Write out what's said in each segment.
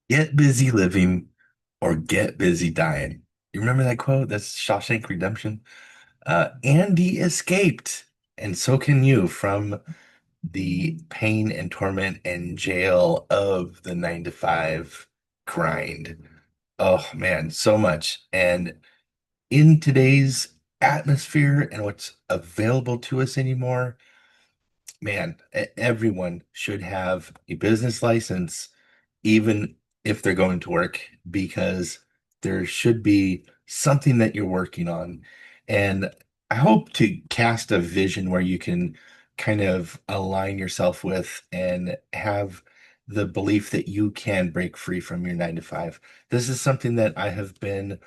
Get busy living or get busy dying. You remember that quote? That's Shawshank Redemption. Andy escaped, and so can you from the pain and torment and jail of the 9 to 5 grind. Oh man, so much. And in today's atmosphere and what's available to us anymore, man, everyone should have a business license, even if they're going to work, because there should be something that you're working on. And I hope to cast a vision where you can kind of align yourself with and have the belief that you can break free from your 9 to 5. This is something that I have been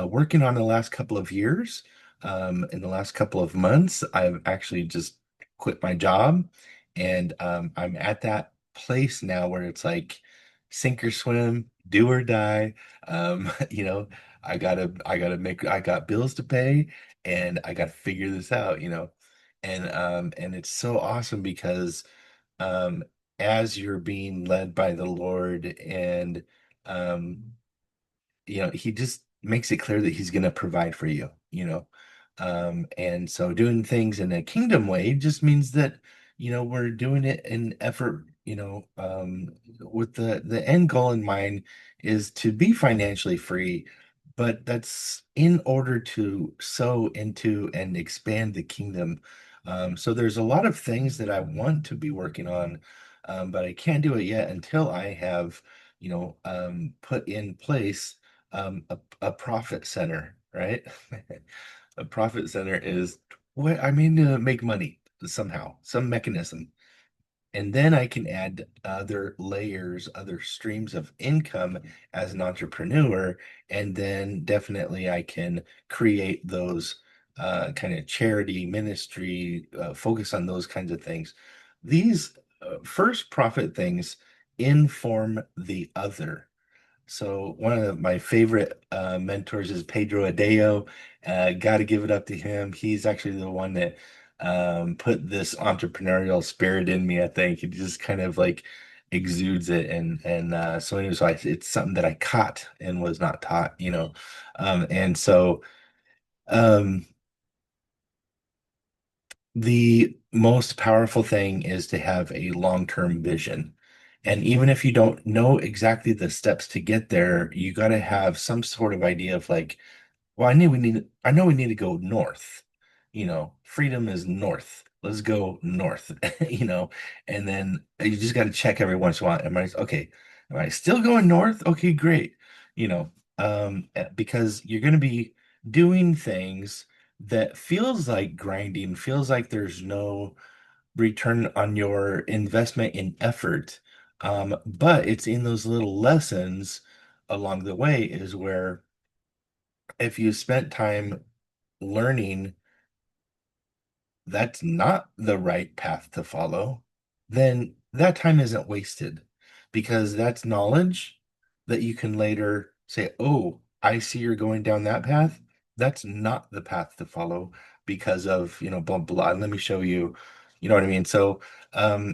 working on the last couple of years. In the last couple of months, I've actually just quit my job, and I'm at that place now where it's like sink or swim, do or die. You know, I got bills to pay, and I got to figure this out. And it's so awesome because um as you're being led by the Lord, and um he just makes it clear that he's going to provide for you. And so doing things in a kingdom way just means that, we're doing it in effort, with the end goal in mind is to be financially free, but that's in order to sow into and expand the kingdom. So there's a lot of things that I want to be working on, but I can't do it yet until I have, put in place a profit center, right? A profit center is what I mean to make money somehow, some mechanism. And then I can add other layers, other streams of income as an entrepreneur. And then definitely I can create those kind of charity, ministry, focus on those kinds of things. These first profit things inform the other. So one of my favorite mentors is Pedro Adao. Got to give it up to him. He's actually the one that put this entrepreneurial spirit in me. I think he just kind of like exudes it, and so anyway, it's something that I caught and was not taught. And so um, the most powerful thing is to have a long-term vision. And even if you don't know exactly the steps to get there, you got to have some sort of idea of like, well, I know we need to go north. Freedom is north. Let's go north, and then you just got to check every once in a while. Am I still going north? Okay, great. Because you're going to be doing things that feels like grinding, feels like there's no return on your investment in effort. But it's in those little lessons along the way is where if you spent time learning that's not the right path to follow, then that time isn't wasted, because that's knowledge that you can later say, oh, I see you're going down that path. That's not the path to follow because of, blah, blah. And let me show you, you know what I mean? So,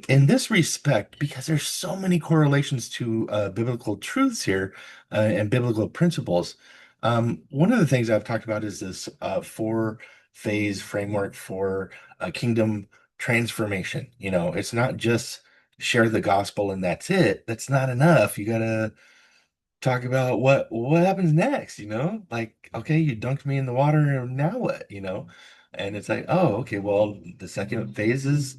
in this respect, because there's so many correlations to biblical truths here and biblical principles, one of the things I've talked about is this four-phase framework for a kingdom transformation. It's not just share the gospel and that's it. That's not enough. You gotta talk about what happens next, like, okay, you dunked me in the water, and now what? And it's like, oh, okay, well, the second phase is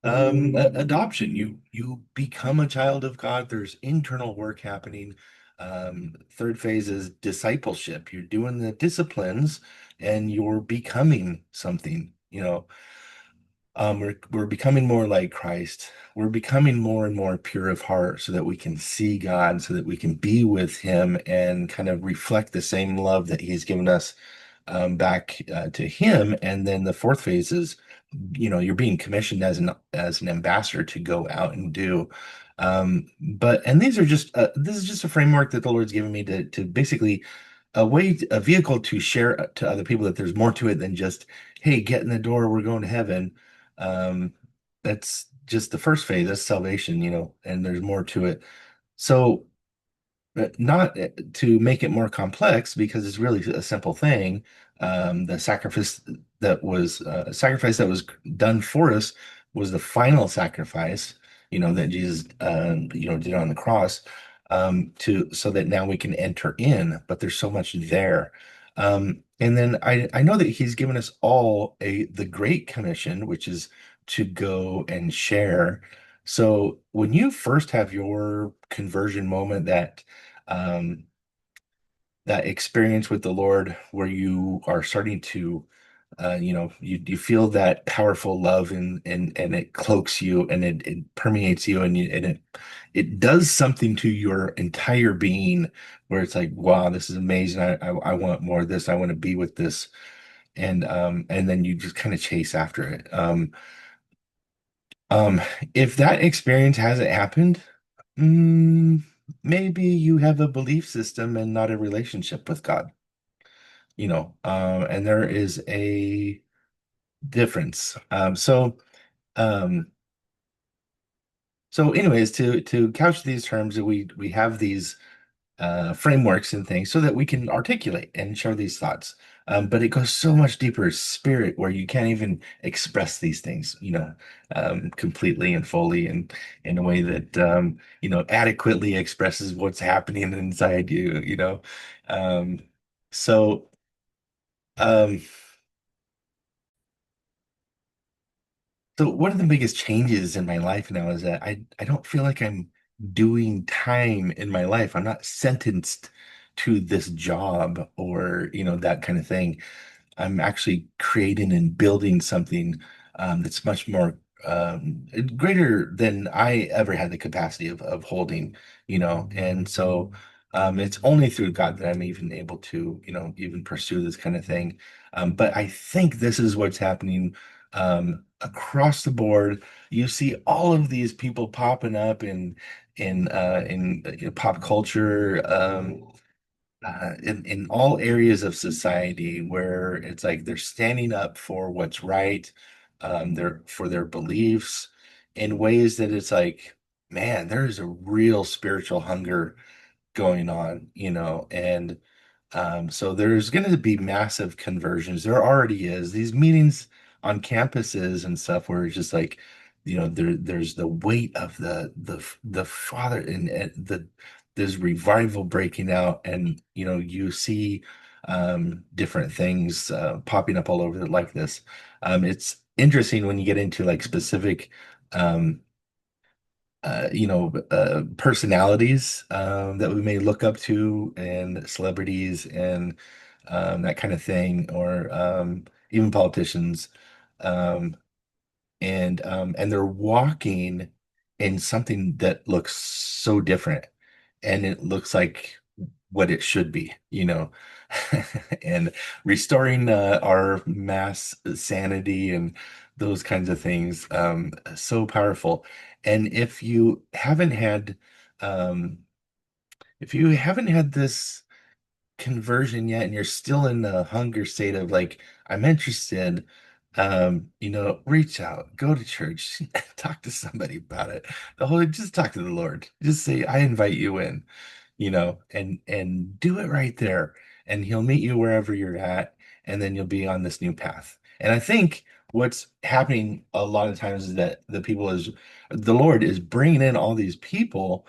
adoption. You become a child of God. There's internal work happening. Third phase is discipleship. You're doing the disciplines and you're becoming something. We're becoming more like Christ. We're becoming more and more pure of heart so that we can see God, so that we can be with Him and kind of reflect the same love that He's given us back to Him. And then the fourth phase is, you're being commissioned as an ambassador to go out and do. And this is just a framework that the Lord's given me to basically a vehicle to share to other people that there's more to it than just, hey, get in the door, we're going to heaven. Um, that's just the first phase, that's salvation, and there's more to it. So not to make it more complex because it's really a simple thing. The sacrifice that was done for us was the final sacrifice, that Jesus, did on the cross, to so that now we can enter in. But there's so much there. And then I know that He's given us all the Great Commission, which is to go and share. So when you first have your conversion moment, um, that experience with the Lord where you are starting to, you feel that powerful love, and it cloaks you, and it permeates you, and it does something to your entire being where it's like, wow, this is amazing. I want more of this. I want to be with this. And then you just kind of chase after it. Um, if that experience hasn't happened, mm, maybe you have a belief system and not a relationship with God, and there is a difference. Um, so anyways, to couch these terms, we have these frameworks and things so that we can articulate and share these thoughts. But it goes so much deeper, spirit, where you can't even express these things, completely and fully, and in a way that adequately expresses what's happening inside you, Um, so um, so one of the biggest changes in my life now is that I don't feel like I'm doing time in my life. I'm not sentenced to this job or, that kind of thing. I'm actually creating and building something that's much more greater than I ever had the capacity of holding, And so it's only through God that I'm even able to, even pursue this kind of thing. But I think this is what's happening across the board. You see all of these people popping up in pop culture. In all areas of society where it's like they're standing up for what's right, for their beliefs in ways that it's like, man, there is a real spiritual hunger going on, and so there's going to be massive conversions. There already is these meetings on campuses and stuff where it's just like, there's the weight of the Father, and there's revival breaking out, and you see different things popping up all over like this. It's interesting when you get into like specific um, personalities that we may look up to, and celebrities, and that kind of thing, or even politicians, um, and they're walking in something that looks so different, and it looks like what it should be, and restoring our mass sanity and those kinds of things, so powerful. And um, if you haven't had this conversion yet, and you're still in the hunger state of like, I'm interested, reach out, go to church, talk to somebody about it. Just talk to the Lord. Just say, I invite you in, and do it right there. And He'll meet you wherever you're at, and then you'll be on this new path. And I think what's happening a lot of times is that the Lord is bringing in all these people,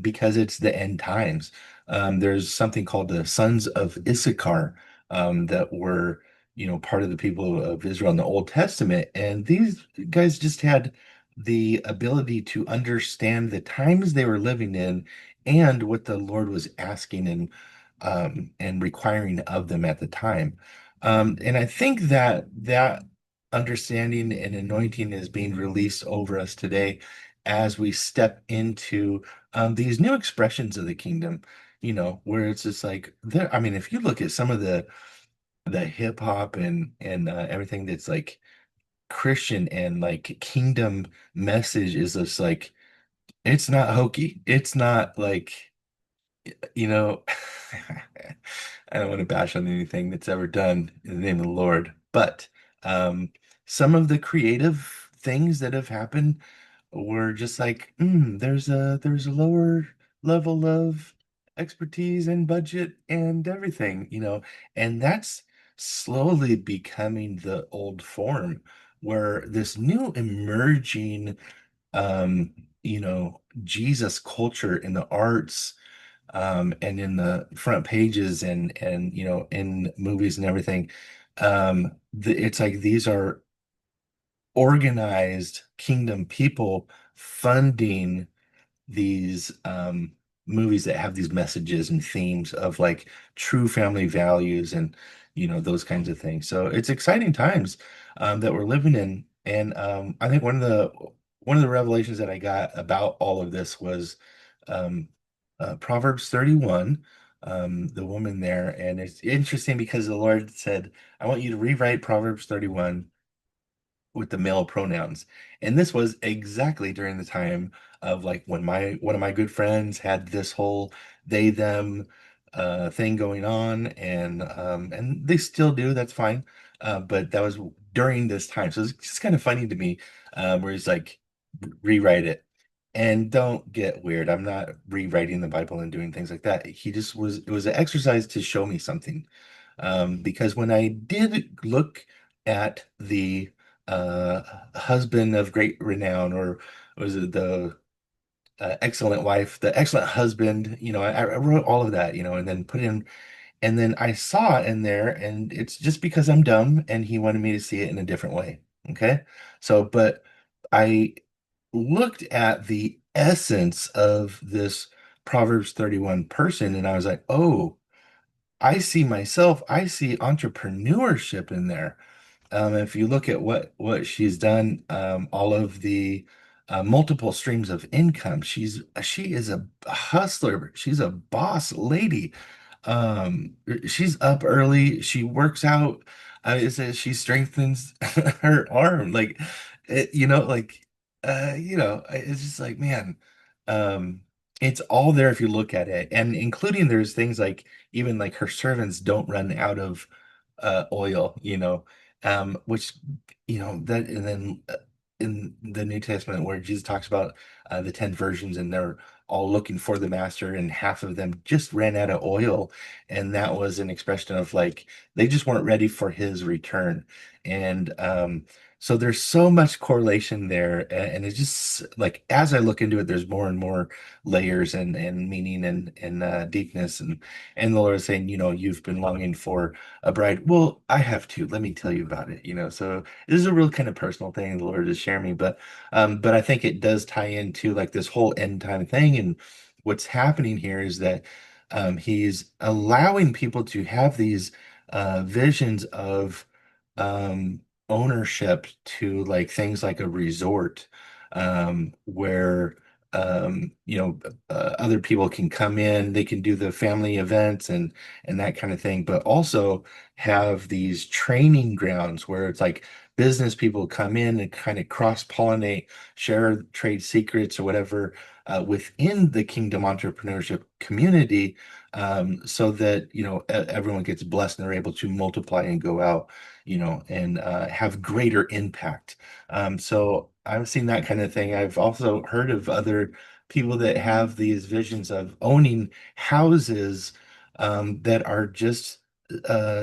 because it's the end times. There's something called the sons of Issachar, that were, part of the people of Israel in the Old Testament. And these guys just had the ability to understand the times they were living in and what the Lord was asking and requiring of them at the time. And I think that understanding and anointing is being released over us today as we step into these new expressions of the kingdom, where it's just like there. I mean, if you look at some of the hip hop and everything that's like Christian and like kingdom message is just like, it's not hokey. It's not like, you know, I don't want to bash on anything that's ever done in the name of the Lord, but um, some of the creative things that have happened were just like, there's a lower level of expertise and budget and everything, and that's slowly becoming the old form where this new emerging, Jesus culture in the arts, and in the front pages and in movies and everything, it's like these are organized kingdom people funding these movies that have these messages and themes of like true family values and those kinds of things. So it's exciting times that we're living in, and I think one of the revelations that I got about all of this was um, Proverbs 31. The woman there, and it's interesting because the Lord said, "I want you to rewrite Proverbs 31 with the male pronouns." And this was exactly during the time of like when my one of my good friends had this whole they them thing going on, and they still do, that's fine. But that was during this time. So it's just kind of funny to me, where he's like, rewrite it. And don't get weird. I'm not rewriting the Bible and doing things like that. It was an exercise to show me something. Because when I did look at the uh, husband of great renown, or was it the excellent wife, the excellent husband, I wrote all of that, and then put in, and then I saw it in there, and it's just because I'm dumb and he wanted me to see it in a different way. Okay. So, but I looked at the essence of this Proverbs 31 person, and I was like, oh, I see entrepreneurship in there. If you look at what she's done, all of the multiple streams of income, she is a hustler. She's a boss lady. She's up early. She works out. It says she strengthens her arm. Like, like, it's just like, man, um, it's all there if you look at it, and including there's things like even like her servants don't run out of oil, which that, and then in the New Testament where Jesus talks about the 10 virgins and they're all looking for the master, and half of them just ran out of oil, and that was an expression of like they just weren't ready for his return. And so there's so much correlation there, and it's just like as I look into it, there's more and more layers and meaning and deepness, and the Lord is saying, you've been longing for a bride. Well, I have too. Let me tell you about it. So this is a real kind of personal thing the Lord is sharing me, but I think it does tie into like this whole end time thing. And what's happening here is that he's allowing people to have these visions of um, ownership to like things like a resort, where other people can come in, they can do the family events and that kind of thing, but also have these training grounds where it's like business people come in and kind of cross-pollinate, share trade secrets or whatever, within the Kingdom Entrepreneurship community, so that everyone gets blessed and they're able to multiply and go out, and have greater impact. So I've seen that kind of thing. I've also heard of other people that have these visions of owning houses, that are just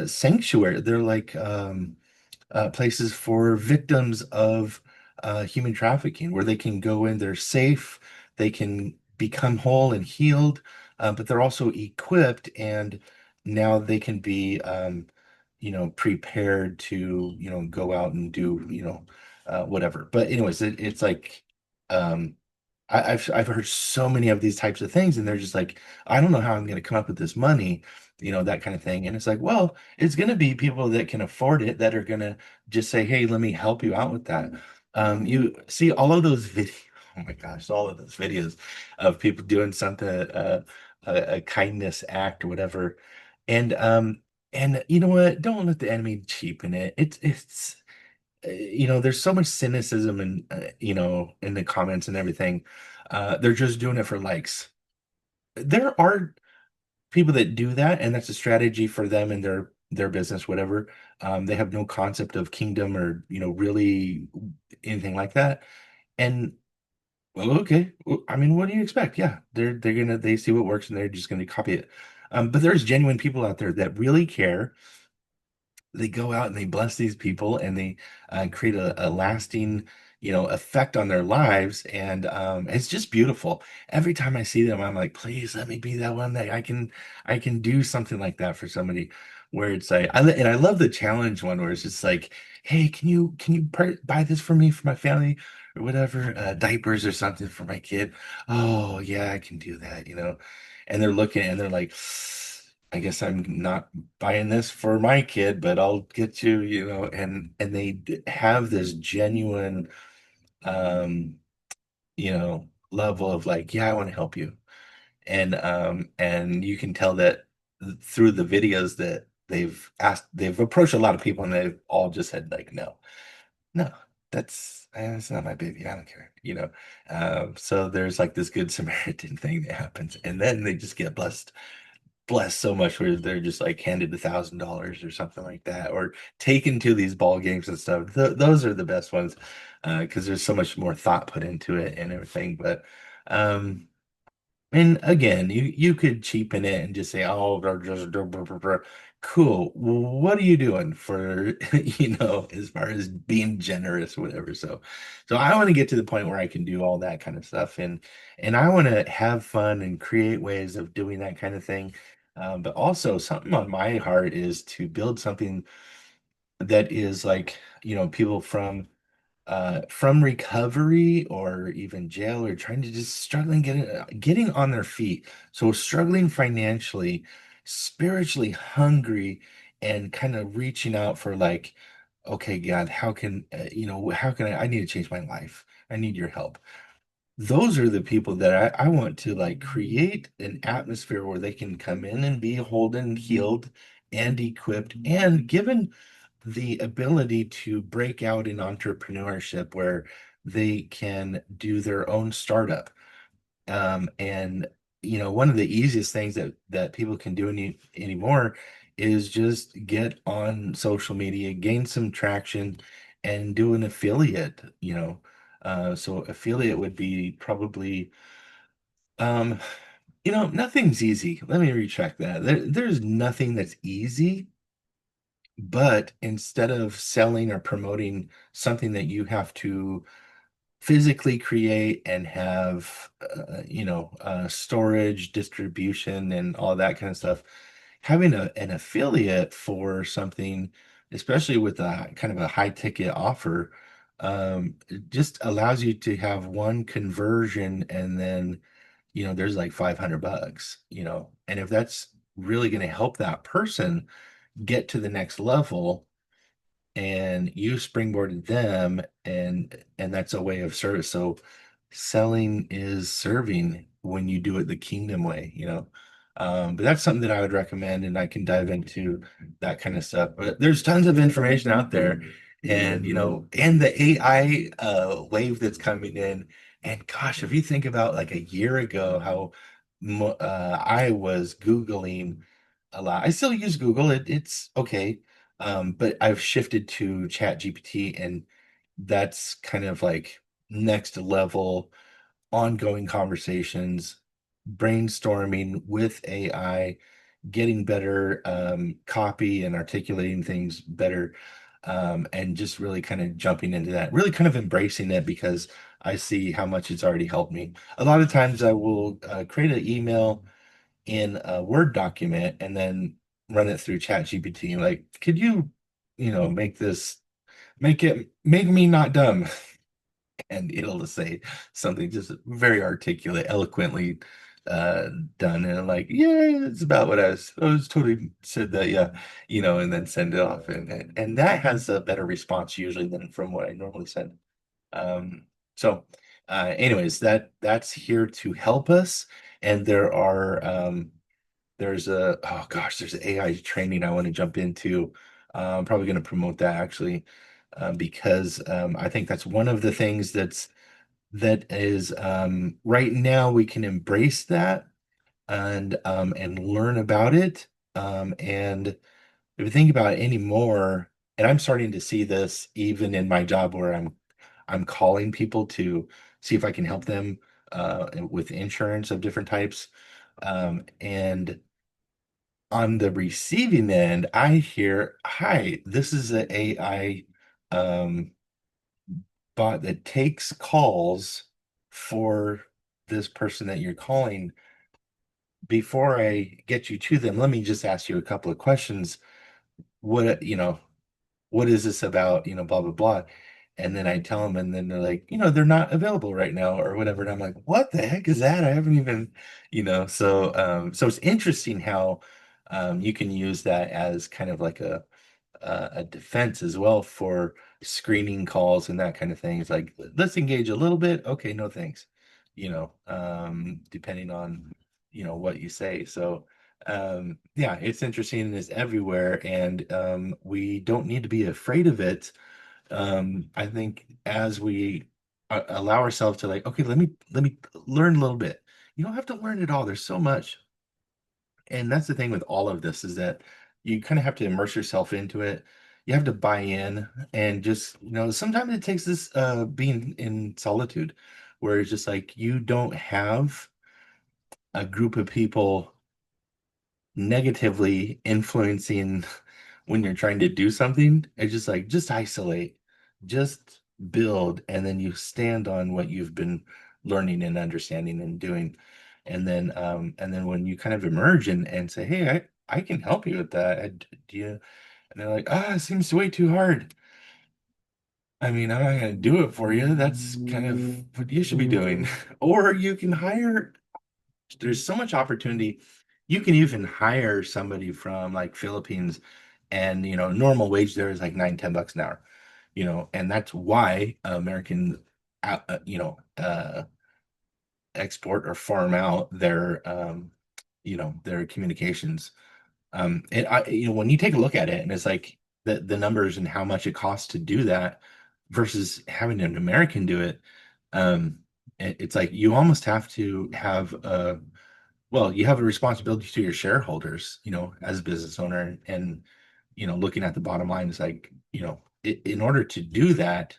sanctuary. They're like places for victims of human trafficking, where they can go in, they're safe, they can become whole and healed, but they're also equipped, and now they can be, prepared to, go out and do, whatever. But anyways, it's like, um, I've heard so many of these types of things, and they're just like, I don't know how I'm going to come up with this money, that kind of thing. And it's like, well, it's going to be people that can afford it that are going to just say, hey, let me help you out with that. You see all of those videos. Oh my gosh, all of those videos of people doing something, a kindness act or whatever. And you know what? Don't let the enemy cheapen it. There's so much cynicism and in the comments and everything. They're just doing it for likes. There are people that do that, and that's a strategy for them and their business, whatever. They have no concept of kingdom or really anything like that. And Well, okay. Well, I mean, what do you expect? Yeah, they see what works and they're just gonna copy it. But there's genuine people out there that really care. They go out and they bless these people and they create a lasting, effect on their lives. And it's just beautiful. Every time I see them, I'm like, please let me be that one that I can do something like that for somebody. Where it's like, and I love the challenge one where it's just like, hey, can you buy this for me for my family or whatever, diapers or something for my kid? Oh yeah, I can do that. And they're looking and they're like, I guess I'm not buying this for my kid, but I'll get you, and they have this genuine, um, level of like, yeah, I want to help you. And you can tell that through the videos that they've approached a lot of people and they've all just said like, no, no, that's not my baby. I don't care. So there's like this good Samaritan thing that happens, and then they just get blessed so much where they're just like handed $1,000 or something like that, or taken to these ball games and stuff. Those are the best ones because there's so much more thought put into it and everything. But um, and again, you could cheapen it and just say, "Oh, they're just blah, blah, blah." Cool. What are you doing for, as far as being generous, whatever. So I want to get to the point where I can do all that kind of stuff, and I want to have fun and create ways of doing that kind of thing. But also, something on my heart is to build something that is like, people from recovery or even jail or trying to just struggling getting on their feet. So struggling financially, spiritually hungry, and kind of reaching out for like, okay, God, how can I need to change my life. I need your help. Those are the people that I want to like create an atmosphere where they can come in and be holden, healed, and equipped and given the ability to break out in entrepreneurship where they can do their own startup. And one of the easiest things that people can do anymore is just get on social media, gain some traction, and do an affiliate. So affiliate would be probably, um, nothing's easy. Let me recheck that. There's nothing that's easy, but instead of selling or promoting something that you have to physically create and have, storage, distribution, and all that kind of stuff, having an affiliate for something, especially with a kind of a high ticket offer, it just allows you to have one conversion and then, there's like $500, and if that's really going to help that person get to the next level and you springboarded them, and that's a way of service. So selling is serving when you do it the kingdom way. But that's something that I would recommend, and I can dive into that kind of stuff. But there's tons of information out there, and the AI wave that's coming in. And gosh, if you think about like a year ago, how I was Googling a lot. I still use Google. It's okay. But I've shifted to ChatGPT, and that's kind of like next level ongoing conversations, brainstorming with AI, getting better copy and articulating things better, and just really kind of jumping into that, really kind of embracing it because I see how much it's already helped me. A lot of times I will create an email in a Word document and then run it through ChatGPT. Like, could you make me not dumb? And it'll just say something just very articulate, eloquently uh done. And I'm like, yeah, it's about what I was totally said that, yeah, and then send it off. And that has a better response usually than from what I normally send. So anyways, that's here to help us. And there's AI training I want to jump into. I'm probably going to promote that actually, because I think that's one of the things that is right now we can embrace that and learn about it. And if you think about it anymore, and I'm starting to see this even in my job where I'm calling people to see if I can help them with insurance of different types. And on the receiving end, I hear, "Hi, this is an AI um, bot that takes calls for this person that you're calling. Before I get you to them, let me just ask you a couple of questions. What is this about? Blah, blah, blah." And then I tell them, and then they're like, they're not available right now or whatever. And I'm like, what the heck is that? I haven't even, so it's interesting how you can use that as kind of like a defense as well for screening calls and that kind of thing. It's like, let's engage a little bit. Okay, no thanks. Depending on, what you say. So, yeah, it's interesting and it's everywhere, and we don't need to be afraid of it. I think as we allow ourselves to like, okay, let me learn a little bit. You don't have to learn it all. There's so much. And that's the thing with all of this is that you kind of have to immerse yourself into it. You have to buy in and just, sometimes it takes this being in solitude where it's just like you don't have a group of people negatively influencing when you're trying to do something. It's just like, just isolate, just build, and then you stand on what you've been learning and understanding and doing. And then when you kind of emerge and say, "Hey, I can help you with that. Do you?" And they're like, "Ah, it seems way too hard." I mean, I'm not going to do it for you. That's kind of what you should be doing. Or you can hire, there's so much opportunity. You can even hire somebody from like Philippines, and normal wage there is like 9, $10 an hour. And that's why American export or farm out their communications. When you take a look at it, and it's like the numbers and how much it costs to do that versus having an American do it. um, it's like you almost have to have you have a responsibility to your shareholders, as a business owner, and looking at the bottom line is like, in order to do that,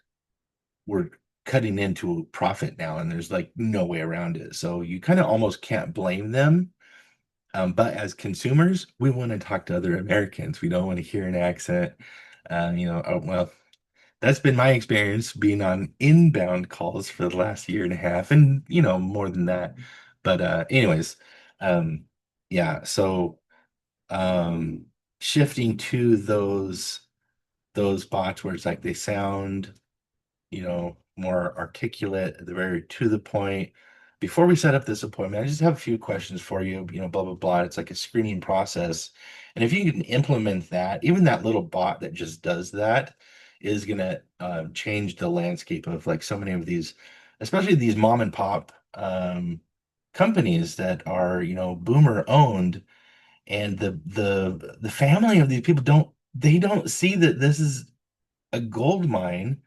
we're cutting into profit now, and there's like no way around it. So you kind of almost can't blame them. But as consumers, we want to talk to other Americans. We don't want to hear an accent. Well, that's been my experience being on inbound calls for the last year and a half, and more than that. But anyways, um, yeah. So um, shifting to those bots where it's like they sound more articulate, they're very to the point. Before we set up this appointment, I just have a few questions for you, blah, blah, blah. It's like a screening process. And if you can implement that, even that little bot that just does that is going to change the landscape of like so many of these, especially these mom and pop companies that are, boomer owned. And the family of these people don't see that this is a gold mine,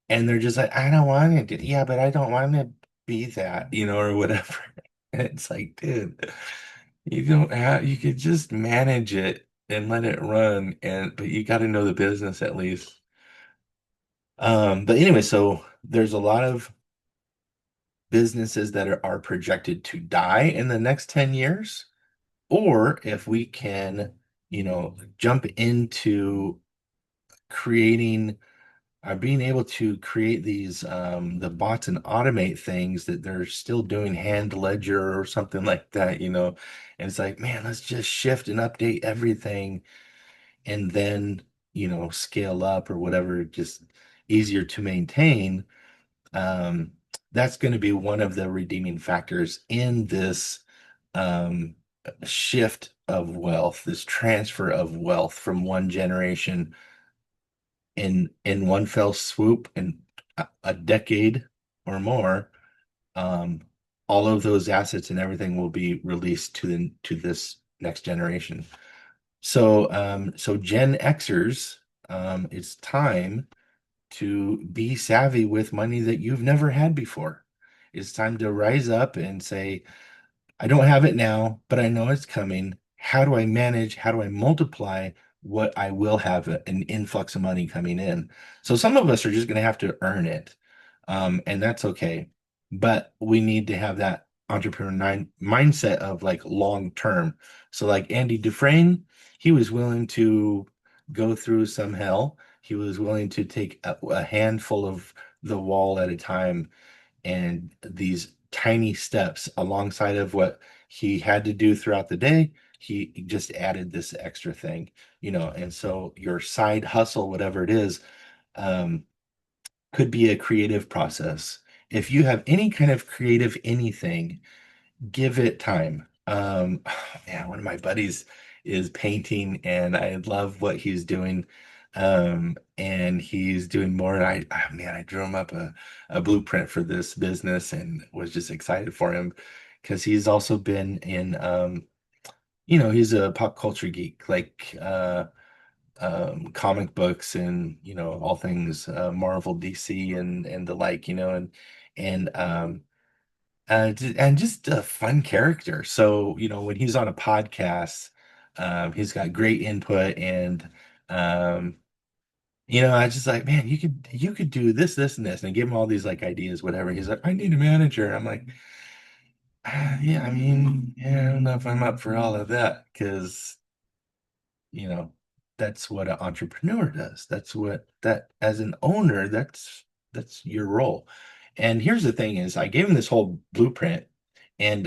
and they're just like, "I don't want to do, yeah, but I don't want to be that, or whatever." And it's like, dude, you could just manage it and let it run, but you got to know the business at least. But anyway, so there's a lot of businesses that are projected to die in the next 10 years. Or if we can, jump into creating being able to create these the bots and automate things that they're still doing hand ledger or something like that, and it's like, man, let's just shift and update everything, and then scale up or whatever, just easier to maintain. um, that's going to be one of the redeeming factors in this um, shift of wealth, this transfer of wealth from one generation in one fell swoop in a decade or more. um, all of those assets and everything will be released to this next generation. So Gen Xers, it's time to be savvy with money that you've never had before. It's time to rise up and say, I don't have it now, but I know it's coming. How do I manage? How do I multiply what I will have an influx of money coming in? So some of us are just going to have to earn it. And that's okay. but we need to have that entrepreneur mindset of like long term. So like Andy Dufresne, he was willing to go through some hell. He was willing to take a handful of the wall at a time, and these tiny steps alongside of what he had to do throughout the day. He just added this extra thing, and so your side hustle, whatever it is, um, could be a creative process. If you have any kind of creative anything, give it time. Yeah, one of my buddies is painting, and I love what he's doing. And he's doing more. And man, I drew him up a blueprint for this business and was just excited for him because he's also been in, he's a pop culture geek, like comic books and all things Marvel, DC, and the like, and just a fun character. So when he's on a podcast, he's got great input, and um, I just like, man, you could do this, this, and this, and I give him all these like ideas, whatever. He's like, I need a manager. I'm like, yeah, I mean, yeah, I don't know if I'm up for all of that because you know, that's what an entrepreneur does. That's what that as an owner, that's your role. And here's the thing is I gave him this whole blueprint, and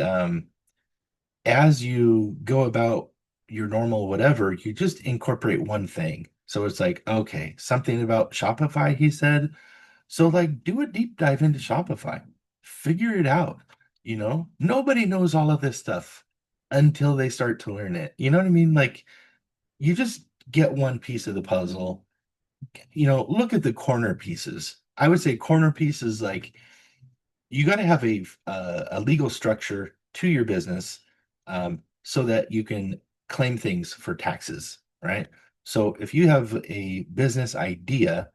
as you go about your normal whatever, you just incorporate one thing. So it's like, okay, something about Shopify, he said. So like do a deep dive into Shopify. Figure it out. Nobody knows all of this stuff until they start to learn it. You know what I mean? Like you just get one piece of the puzzle. Look at the corner pieces. I would say corner pieces like you got to have a legal structure to your business, so that you can claim things for taxes, right? So if you have a business idea,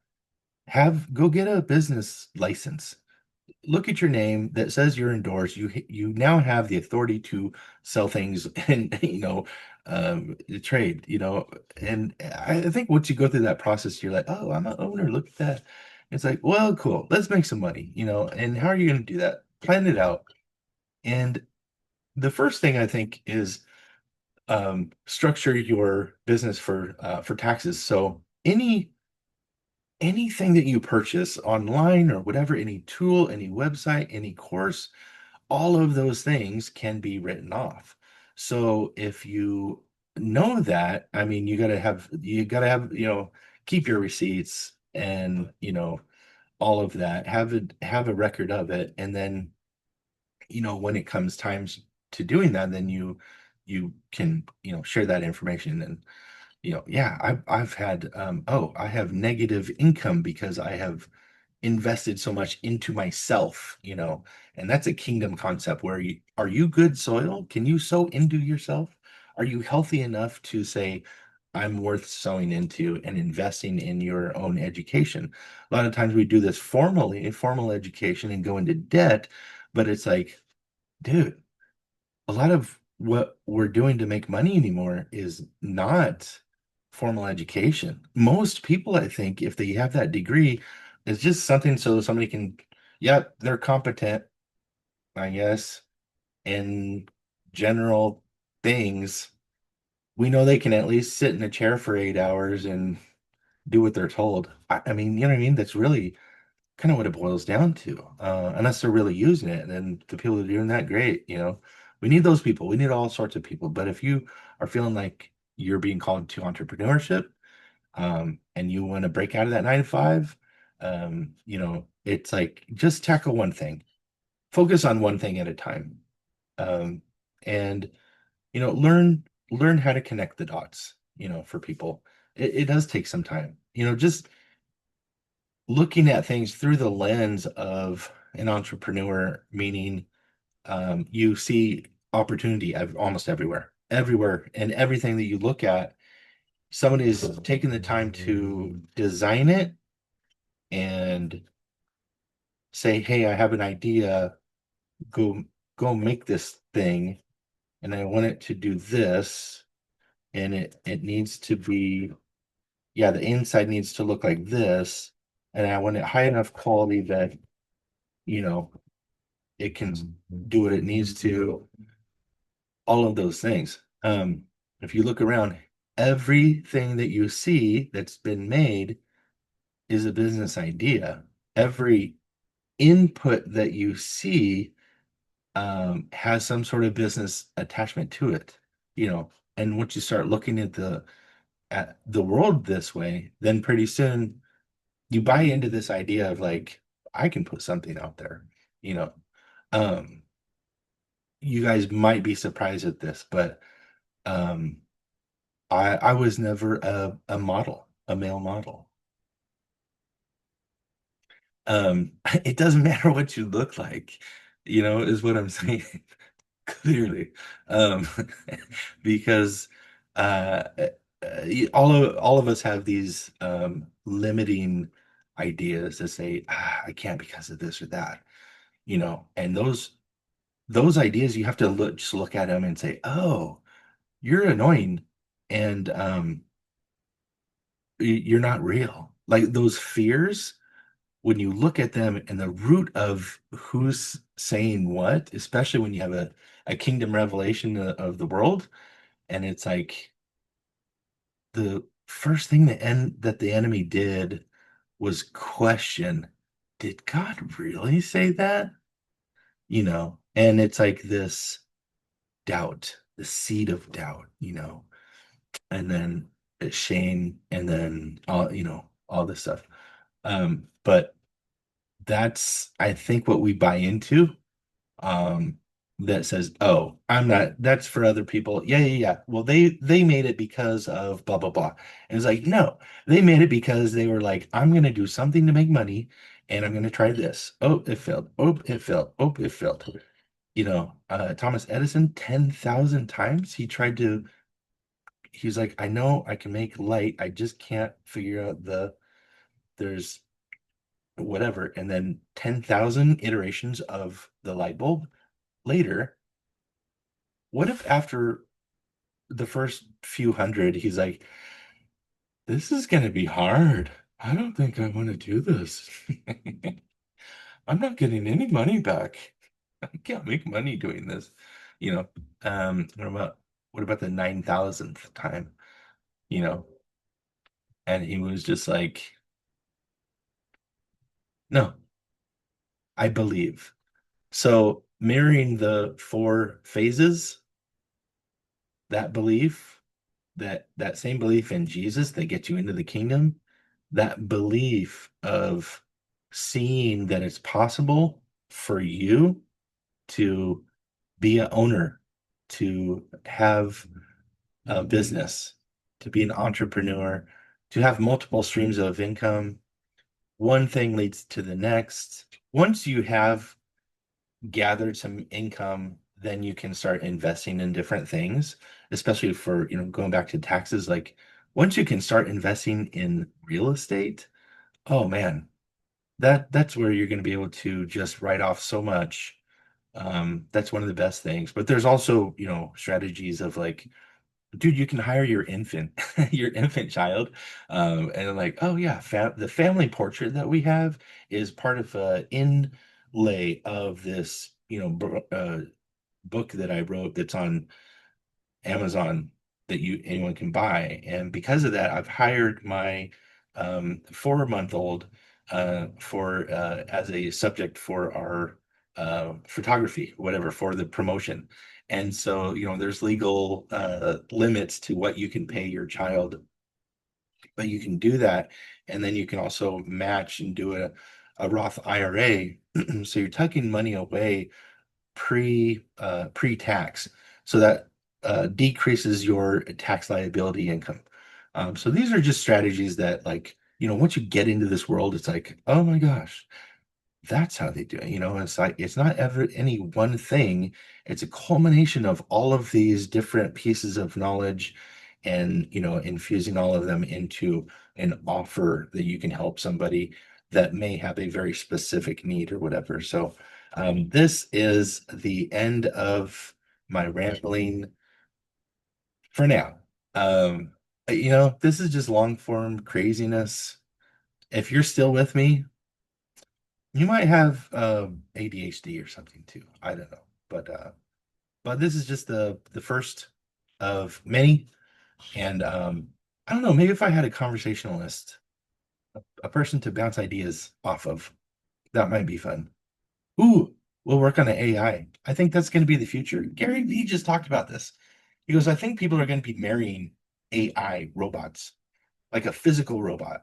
have go get a business license. Look at your name that says you're endorsed. You now have the authority to sell things and trade. And I think once you go through that process, you're like, oh, I'm an owner. Look at that. It's like, well, cool. Let's make some money. And how are you going to do that? Plan it out. And the first thing I think is structure your business for taxes. So anything that you purchase online or whatever, any tool, any website, any course, all of those things can be written off. So if you know that, I mean, you gotta have, keep your receipts and all of that. Have a record of it, and then when it comes times to doing that, then you can share that information. And yeah, I've had I have negative income because I have invested so much into myself, and that's a kingdom concept where are you good soil? Can you sow into yourself? Are you healthy enough to say, I'm worth sowing into and investing in your own education? A lot of times we do this formally, formal education, and go into debt, but it's like, dude, a lot of what we're doing to make money anymore is not formal education. Most people, I think, if they have that degree, it's just something so somebody can, yep, they're competent, I guess, in general things. We know they can at least sit in a chair for 8 hours and do what they're told. I mean, you know what I mean? That's really kind of what it boils down to. Unless they're really using it, and then the people that are doing that, great. We need those people. We need all sorts of people. But if you are feeling like you're being called to entrepreneurship, and you want to break out of that 9 to 5, it's like just tackle one thing, focus on one thing at a time, um, and learn how to connect the dots. For people, it does take some time. Just looking at things through the lens of an entrepreneur, meaning you see opportunity almost everywhere, and everything that you look at, somebody is taking the time to design it and say, "Hey, I have an idea. Go, go make this thing, and I want it to do this, and it needs to be, yeah, the inside needs to look like this, and I want it high enough quality that you know." It can do what it needs to, all of those things. If you look around, everything that you see that's been made is a business idea. Every input that you see has some sort of business attachment to it, you know. And once you start looking at the world this way, then pretty soon you buy into this idea of like, I can put something out there, you know. Um, you guys might be surprised at this, but um, I was never a model, a male model. It doesn't matter what you look like, you know, is what I'm saying. Clearly. Um, because all of us have these limiting ideas that say, I can't because of this or that, you know, and those ideas you have to just look at them and say, oh, you're annoying, and you're not real. Like those fears, when you look at them and the root of who's saying what, especially when you have a kingdom revelation of the world, and it's like the first thing that the enemy did was question, did God really say that? You know, and it's like this doubt, the seed of doubt, you know, and then shame, and then all, you know, all this stuff. But that's, I think, what we buy into, um, that says, "Oh, I'm not. That's for other people." Yeah, yeah, yeah. Well, they made it because of blah blah blah. And it's like, no, they made it because they were like, "I'm going to do something to make money, and I'm going to try this." Oh, it failed. Oh, it failed. Oh, it failed. You know, Thomas Edison, 10,000 times he tried to. He's like, "I know I can make light. I just can't figure out there's whatever." And then 10,000 iterations of the light bulb later, what if after the first few hundred, he's like, this is going to be hard. I don't think I want to do this. I'm not getting any money back. I can't make money doing this. You know, what about the 9,000th time? You know, and he was just like, no, I believe. So mirroring the four phases, that belief, that same belief in Jesus that gets you into the kingdom, that belief of seeing that it's possible for you to be an owner, to have a business, to be an entrepreneur, to have multiple streams of income. One thing leads to the next. Once you have gathered some income, then you can start investing in different things, especially for, going back to taxes. Like once you can start investing in real estate, oh man, that's where you're going to be able to just write off so much. That's one of the best things. But there's also, strategies of like, dude, you can hire your infant, your infant child, and like, oh yeah, the family portrait that we have is part of a inlay of this, book that I wrote that's on Amazon that anyone can buy. And because of that, I've hired my 4-month-old for as a subject for our photography, whatever, for the promotion. And so, there's legal limits to what you can pay your child, but you can do that. And then you can also match and do a Roth IRA. So you're tucking money away pre-tax, so that decreases your tax liability income. So these are just strategies that, like, once you get into this world, it's like, oh my gosh, that's how they do it. It's like it's not ever any one thing. It's a culmination of all of these different pieces of knowledge, and infusing all of them into an offer that you can help somebody that may have a very specific need or whatever. So this is the end of my rambling for now. Um, this is just long form craziness. If you're still with me, You might have ADHD or something too. I don't know. But this is just the first of many. And I don't know, maybe if I had a conversationalist, a person to bounce ideas off of, that might be fun. Ooh, we'll work on an AI. I think that's going to be the future. Gary Vee just talked about this. He goes, I think people are going to be marrying AI robots, like a physical robot.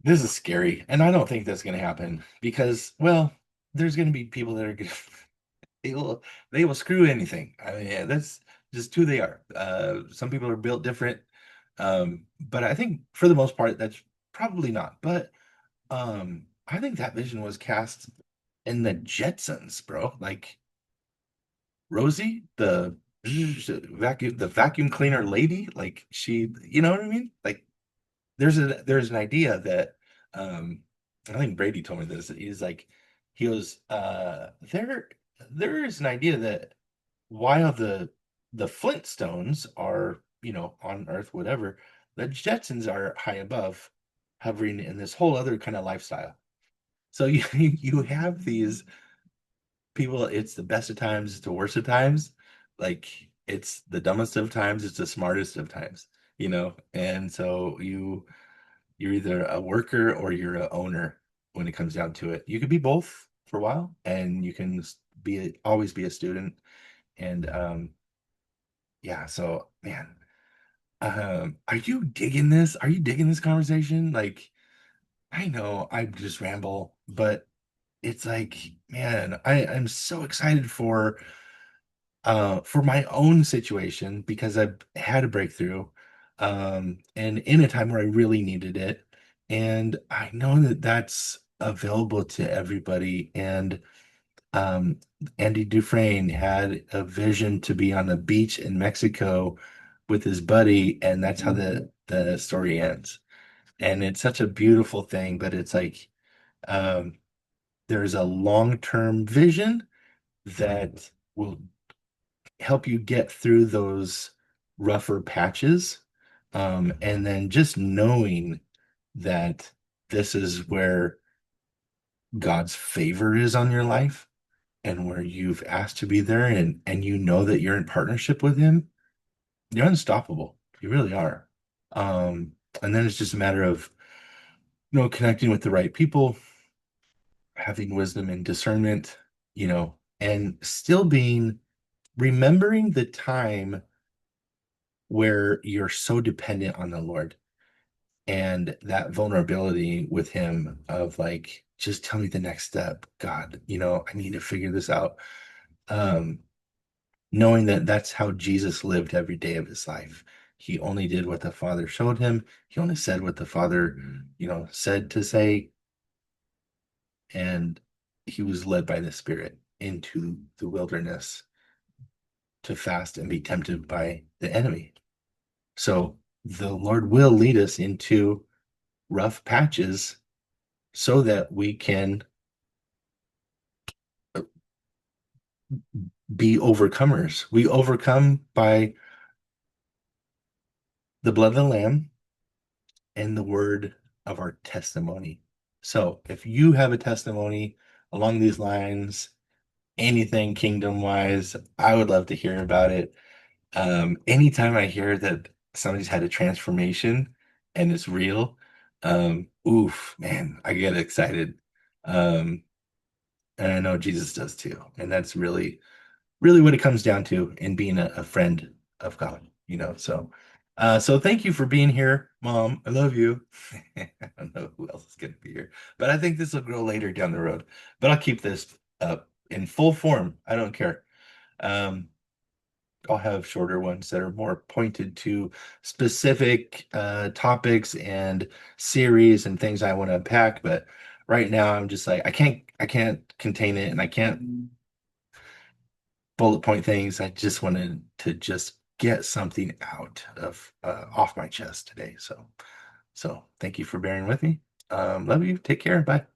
This is scary. And I don't think that's going to happen because, well, there's going to be people that are going to, they will, they will screw anything. I mean, yeah, that's just who they are. Some people are built different. But I think for the most part, that's probably not. But I think that vision was cast in the Jetsons, bro. Like Rosie, the vacuum cleaner lady, like she, you know what I mean? Like there's an idea that I think Brady told me this. He's like he goes, there is an idea that while the Flintstones are, on Earth, whatever, the Jetsons are high above, hovering in this whole other kind of lifestyle. So you have these people, it's the best of times, it's the worst of times. Like it's the dumbest of times, it's the smartest of times, And so you're either a worker or you're a owner when it comes down to it. You could be both for a while, and you can always be a student. And yeah, so man, are you digging this? Are you digging this conversation? Like, I know I just ramble, but it's like, man, I'm so excited for my own situation because I've had a breakthrough, and in a time where I really needed it. And I know that that's available to everybody. And um, Andy Dufresne had a vision to be on a beach in Mexico with his buddy, and that's how the story ends. And it's such a beautiful thing, but it's like um, there's a long-term vision that will help you get through those rougher patches. And then just knowing that this is where God's favor is on your life and where you've asked to be there, and you know that you're in partnership with him, you're unstoppable. You really are. Um, and then it's just a matter of, connecting with the right people, having wisdom and discernment, and still remembering the time where you're so dependent on the Lord and that vulnerability with him of like, just tell me the next step, God, I need to figure this out. Um, Knowing that that's how Jesus lived every day of his life. He only did what the Father showed him. He only said what the Father, said to say, and he was led by the Spirit into the wilderness to fast and be tempted by the enemy. So the Lord will lead us into rough patches so that we can be overcomers. We overcome by the blood of the Lamb and the word of our testimony. So if you have a testimony along these lines, anything kingdom wise, I would love to hear about it. Anytime I hear that somebody's had a transformation and it's real, oof, man, I get excited. Um, and I know Jesus does too. And that's really what it comes down to in being a friend of God. So thank you for being here, Mom. I love you. I don't know who else is going to be here, but I think this will grow later down the road. But I'll keep this up in full form. I don't care. Um, I'll have shorter ones that are more pointed to specific topics and series and things I want to unpack. But right now, I'm just like I can't contain it, and I can't bullet point things. I just wanted to just get something out of off my chest today. So thank you for bearing with me. Love you. Take care. Bye.